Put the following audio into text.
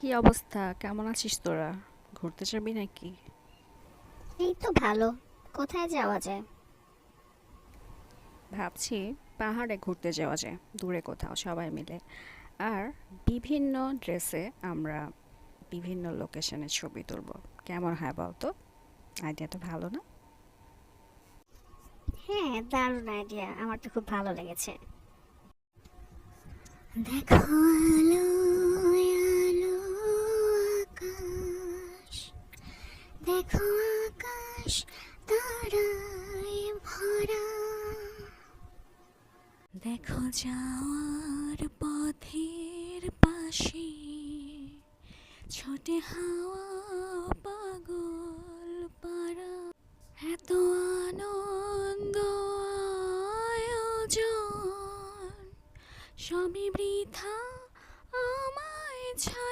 কি অবস্থা? কেমন আছিস তোরা? ঘুরতে যাবি নাকি? এই তো ভালো। কোথায় যাওয়া যায়? ভাবছি পাহাড়ে ঘুরতে যাওয়া যায়, দূরে কোথাও সবাই মিলে। আর বিভিন্ন ড্রেসে আমরা বিভিন্ন লোকেশনে ছবি তুলবো। কেমন হয় বলতো? আইডিয়া তো ভালো না? হ্যাঁ, দারুণ আইডিয়া, আমার তো খুব ভালো লেগেছে। দেখো আলো আলো আকাশ, দেখো আকাশ তারায় ভরা, দেখো যাওয়ার পথের পাশে ছোটে হাওয়া